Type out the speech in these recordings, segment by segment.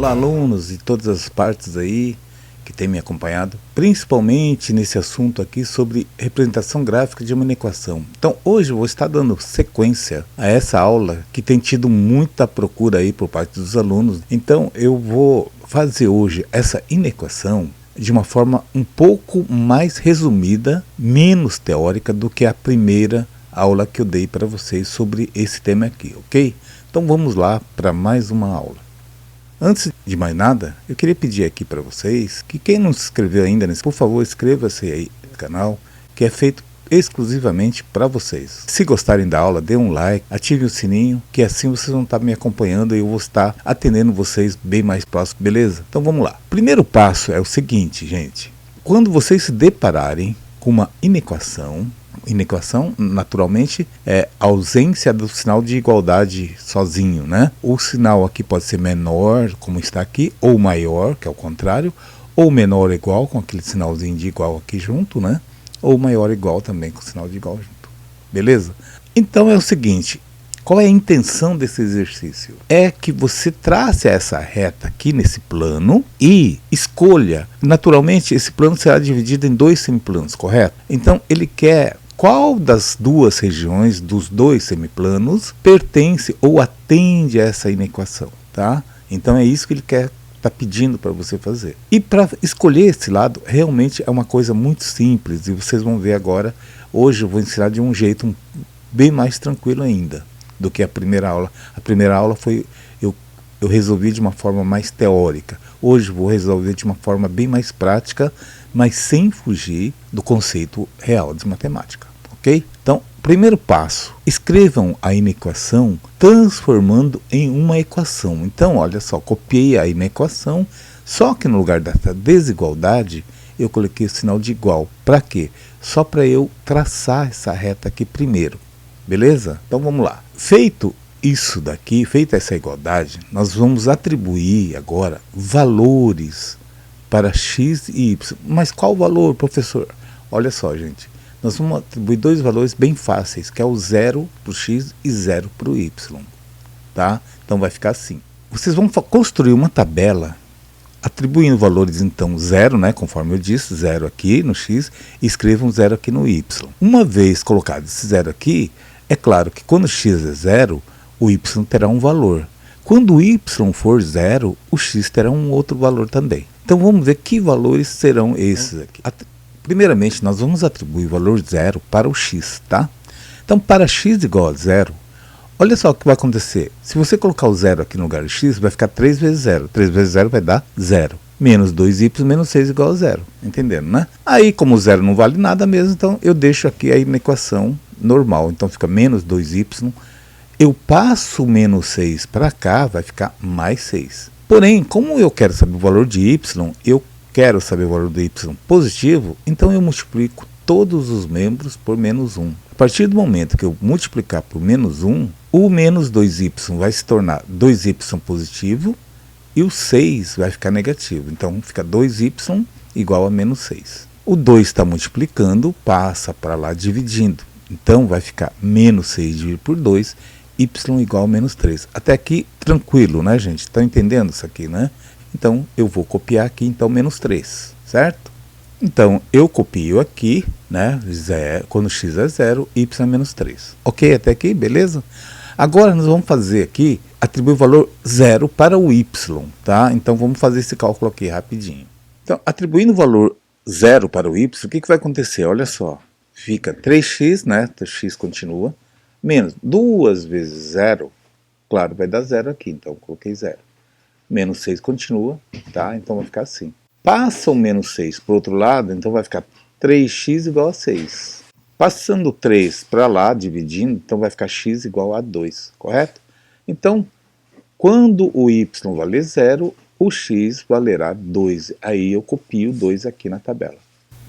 Olá, alunos de todas as partes aí que têm me acompanhado, principalmente nesse assunto aqui sobre representação gráfica de uma inequação. Então hoje eu vou estar dando sequência a essa aula que tem tido muita procura aí por parte dos alunos. Então eu vou fazer hoje essa inequação de uma forma um pouco mais resumida, menos teórica do que a primeira aula que eu dei para vocês sobre esse tema aqui, ok? Então vamos lá para mais uma aula. Antes de mais nada, eu queria pedir aqui para vocês que quem não se inscreveu ainda, por favor, inscreva-se aí no canal, que é feito exclusivamente para vocês. Se gostarem da aula, dê um like, ative o sininho, que assim vocês vão estar me acompanhando e eu vou estar atendendo vocês bem mais próximo, beleza? Então vamos lá. Primeiro passo é o seguinte, gente. Quando vocês se depararem com uma inequação naturalmente é a ausência do sinal de igualdade sozinho, né? O sinal aqui pode ser menor, como está aqui, ou maior, que é o contrário, ou menor ou igual, com aquele sinalzinho de igual aqui junto, né? Ou maior ou igual também, com o sinal de igual junto. Beleza? Então é o seguinte, qual é a intenção desse exercício? É que você trace essa reta aqui nesse plano e escolha. Naturalmente, esse plano será dividido em dois semiplanos, correto? Então ele quer qual das duas regiões dos dois semiplanos pertence ou atende a essa inequação, tá? Então é isso que ele quer tá pedindo para você fazer. E para escolher esse lado, realmente é uma coisa muito simples, e vocês vão ver agora. Hoje eu vou ensinar de um jeito bem mais tranquilo ainda do que a primeira aula. A primeira aula foi eu resolvi de uma forma mais teórica. Hoje eu vou resolver de uma forma bem mais prática, mas sem fugir do conceito real de matemática, ok? Então, primeiro passo, escrevam a inequação transformando em uma equação. Então, olha só, copiei a inequação, só que no lugar dessa desigualdade, eu coloquei o sinal de igual. Para quê? Só para eu traçar essa reta aqui primeiro, beleza? Então vamos lá. Feito isso daqui, feita essa igualdade, nós vamos atribuir agora valores para x e y. Mas qual valor, professor? Olha só, gente, nós vamos atribuir dois valores bem fáceis, que é o 0 para o x e 0 para o y, tá? Então vai ficar assim. Vocês vão construir uma tabela atribuindo valores, então, 0, né, conforme eu disse, 0 aqui no x, e escrevam 0 aqui no y. Uma vez colocado esse 0 aqui, é claro que quando x é 0, o y terá um valor. Quando o y for 0, o x terá um outro valor também. Então vamos ver que valores serão esses aqui. Primeiramente, nós vamos atribuir o valor 0 para o x, tá? Então, para x igual a 0, olha só o que vai acontecer. Se você colocar o 0 aqui no lugar de x, vai ficar 3 vezes 0. 3 vezes 0 vai dar 0. Menos 2y menos 6 igual a 0. Entendendo, né? Aí, como o 0 não vale nada mesmo, então eu deixo aqui a equação normal. Então fica menos 2y. Eu passo o menos 6 para cá, vai ficar mais 6. Porém, como eu quero saber o valor de y, eu quero saber o valor do y positivo, então eu multiplico todos os membros por menos 1. A partir do momento que eu multiplicar por menos 1, o menos 2y vai se tornar 2y positivo e o 6 vai ficar negativo. Então fica 2y igual a menos 6. O 2 está multiplicando, passa para lá dividindo. Então vai ficar menos 6 dividido por 2, y igual a menos 3. Até aqui tranquilo, né, gente? Estão entendendo isso aqui, né? Então eu vou copiar aqui, então, menos 3, certo? Então eu copio aqui, né, quando x é 0, y é menos 3. Ok até aqui? Beleza? Agora nós vamos fazer aqui, atribuir o valor 0 para o y, tá? Então vamos fazer esse cálculo aqui rapidinho. Então, atribuindo o valor 0 para o y, o que vai acontecer? Olha só, fica 3x, né, x continua, menos 2 vezes 0, claro, vai dar 0 aqui, então eu coloquei 0. Menos 6 continua, tá? Então vai ficar assim. Passa o menos 6 para o outro lado, então vai ficar 3x igual a 6. Passando 3 para lá, dividindo, então vai ficar x igual a 2, correto? Então, quando o y valer 0, o x valerá 2. Aí eu copio 2 aqui na tabela.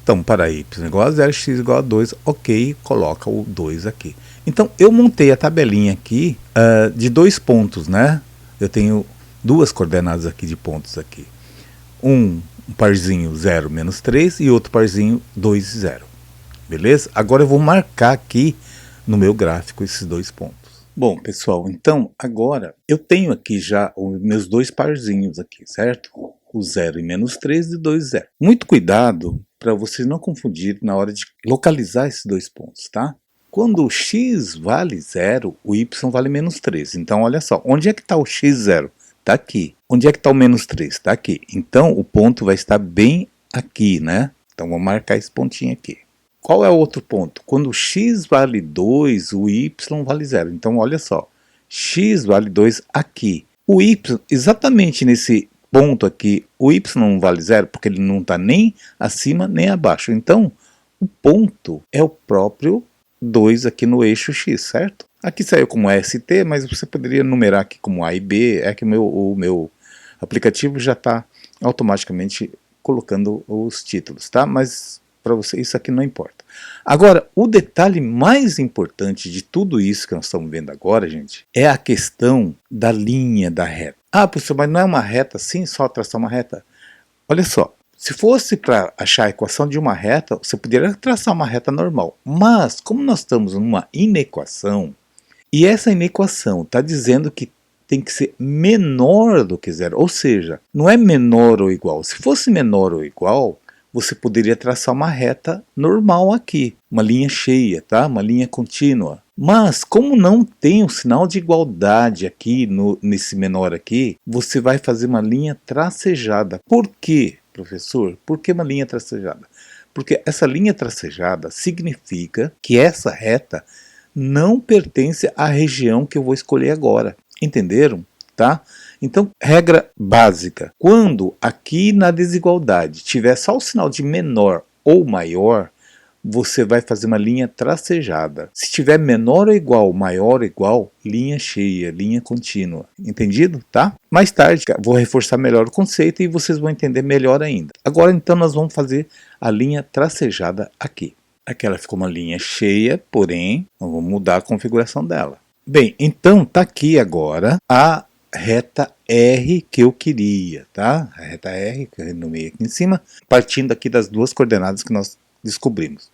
Então, para y igual a 0, x igual a 2, ok, coloca o 2 aqui. Então, eu montei a tabelinha aqui de dois pontos, né? Eu tenho duas coordenadas aqui de pontos aqui. Um parzinho 0, menos 3 e outro parzinho 2 e 0. Beleza? Agora eu vou marcar aqui no meu gráfico esses dois pontos. Bom, pessoal, então agora eu tenho aqui já os meus dois parzinhos aqui, certo? O 0 e menos 3 e 2, 0. Muito cuidado para vocês não confundirem na hora de localizar esses dois pontos, tá? Quando o x vale 0, o y vale menos 3. Então, olha só, onde é que está o x0? Está aqui. Onde é que está o menos 3? Está aqui. Então, o ponto vai estar bem aqui, né? Então, vou marcar esse pontinho aqui. Qual é o outro ponto? Quando x vale 2, o y vale 0. Então, olha só, x vale 2 aqui. O y, exatamente nesse ponto aqui, o y não vale 0, porque ele não está nem acima nem abaixo. Então, o ponto é o próprio 2 aqui no eixo x, certo? Aqui saiu como ST, mas você poderia numerar aqui como A e B, é que o meu aplicativo já está automaticamente colocando os títulos, tá? Mas para você isso aqui não importa. Agora, o detalhe mais importante de tudo isso que nós estamos vendo agora, gente, é a questão da linha da reta. Ah, professor, mas não é uma reta assim, só traçar uma reta? Olha só, se fosse para achar a equação de uma reta, você poderia traçar uma reta normal. Mas, como nós estamos numa inequação, e essa inequação está dizendo que tem que ser menor do que 0, ou seja, não é menor ou igual. Se fosse menor ou igual, você poderia traçar uma reta normal aqui, uma linha cheia, tá? Uma linha contínua. Mas, como não tem o sinal de igualdade aqui, nesse menor aqui, você vai fazer uma linha tracejada. Por quê, professor? Por que uma linha tracejada? Porque essa linha tracejada significa que essa reta não pertence à região que eu vou escolher agora. Entenderam? Tá? Então, regra básica, quando aqui na desigualdade tiver só o sinal de menor ou maior, você vai fazer uma linha tracejada. Se tiver menor ou igual, maior ou igual, linha cheia, linha contínua. Entendido? Tá? Mais tarde, vou reforçar melhor o conceito e vocês vão entender melhor ainda. Agora, então, nós vamos fazer a linha tracejada aqui. Aqui ela ficou uma linha cheia, porém, nós vamos mudar a configuração dela. Bem, então, tá aqui agora a reta R que eu queria, tá? A reta R, que eu renomei aqui em cima, partindo aqui das duas coordenadas que nós descobrimos.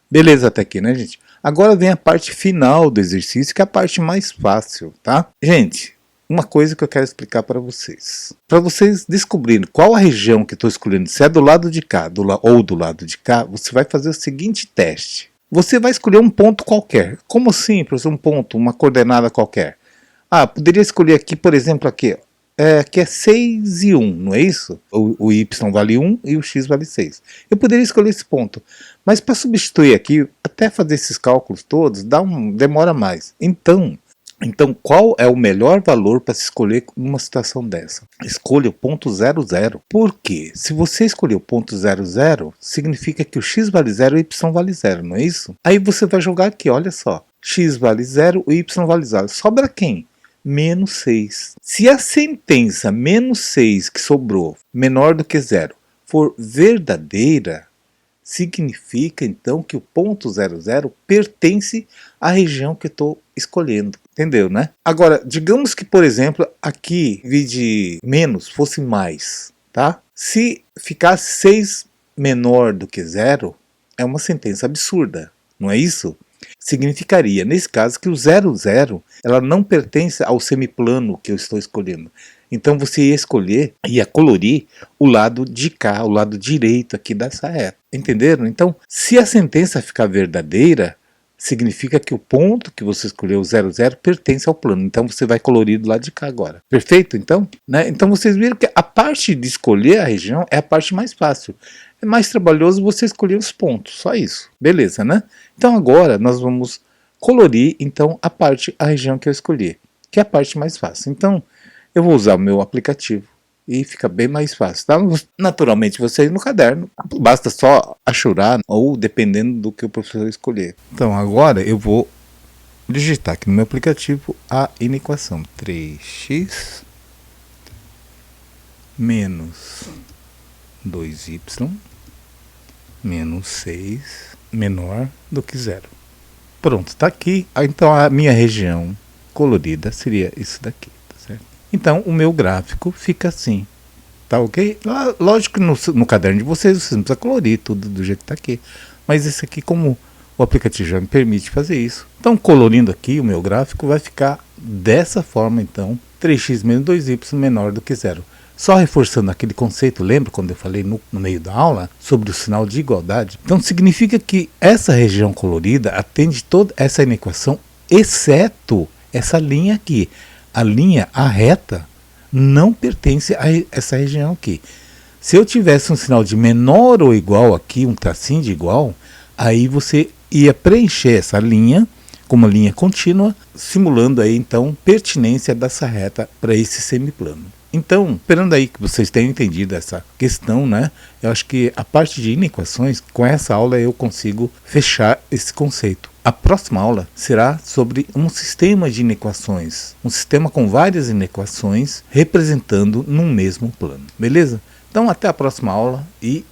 Beleza até aqui, né, gente? Agora vem a parte final do exercício, que é a parte mais fácil, tá? Gente, uma coisa que eu quero explicar para vocês. Para vocês descobrirem qual a região que estou escolhendo, se é do lado de cá ou do lado de cá, você vai fazer o seguinte teste. Você vai escolher um ponto qualquer. Como assim, professor? Um ponto, uma coordenada qualquer. Ah, poderia escolher aqui, por exemplo, aqui, que é 6 e 1, não é isso? O y vale 1 e o x vale 6. Eu poderia escolher esse ponto, mas para substituir aqui, até fazer esses cálculos todos, demora mais. Então, qual é o melhor valor para se escolher numa situação dessa? Escolha o ponto 00. Por quê? Se você escolher o ponto 00, significa que o x vale 0 e o y vale 0, não é isso? Aí você vai jogar aqui, olha só. X vale 0, o y vale 0. Sobra quem? Menos 6. Se a sentença menos 6 que sobrou, menor do que 0, for verdadeira, significa então que o ponto 00 pertence à região que eu estou escolhendo. Entendeu, né? Agora, digamos que, por exemplo, aqui, em vez de menos, fosse mais, tá? Se ficasse 6 menor do que 0, é uma sentença absurda, não é isso? Significaria, nesse caso, que o 00 ela não pertence ao semiplano que eu estou escolhendo. Então você ia colorir o lado de cá, o lado direito aqui dessa reta. Entenderam? Então, se a sentença ficar verdadeira, significa que o ponto que você escolheu, o 00, pertence ao plano. Então você vai colorir do lado de cá agora. Perfeito, então? Né? Então vocês viram que a parte de escolher a região é a parte mais fácil. É mais trabalhoso você escolher os pontos, só isso. Beleza, né? Então agora nós vamos colorir então a região que eu escolhi, que é a parte mais fácil. Então eu vou usar o meu aplicativo e fica bem mais fácil, tá? Naturalmente você ir no caderno, basta só achurar ou dependendo do que o professor escolher. Então agora eu vou digitar aqui no meu aplicativo a inequação 3x menos 2y menos 6 menor do que 0. Pronto, está aqui. Então a minha região colorida seria isso daqui, tá certo? Então o meu gráfico fica assim, tá ok? Lógico que no caderno de vocês não precisa colorir tudo do jeito que está aqui, mas esse aqui, como o aplicativo já me permite fazer isso. Então, colorindo aqui o meu gráfico, vai ficar dessa forma, então, 3x menos 2y menor do que zero. Só reforçando aquele conceito, lembra quando eu falei no meio da aula sobre o sinal de igualdade? Então, significa que essa região colorida atende toda essa inequação, exceto essa linha aqui. A reta, não pertence a essa região aqui. Se eu tivesse um sinal de menor ou igual aqui, um tracinho de igual, aí você ia preencher essa linha com uma linha contínua, simulando aí então pertinência dessa reta para esse semiplano. Então, esperando aí que vocês tenham entendido essa questão, né? Eu acho que a parte de inequações, com essa aula eu consigo fechar esse conceito. A próxima aula será sobre um sistema de inequações, um sistema com várias inequações representando num mesmo plano, beleza? Então até a próxima aula e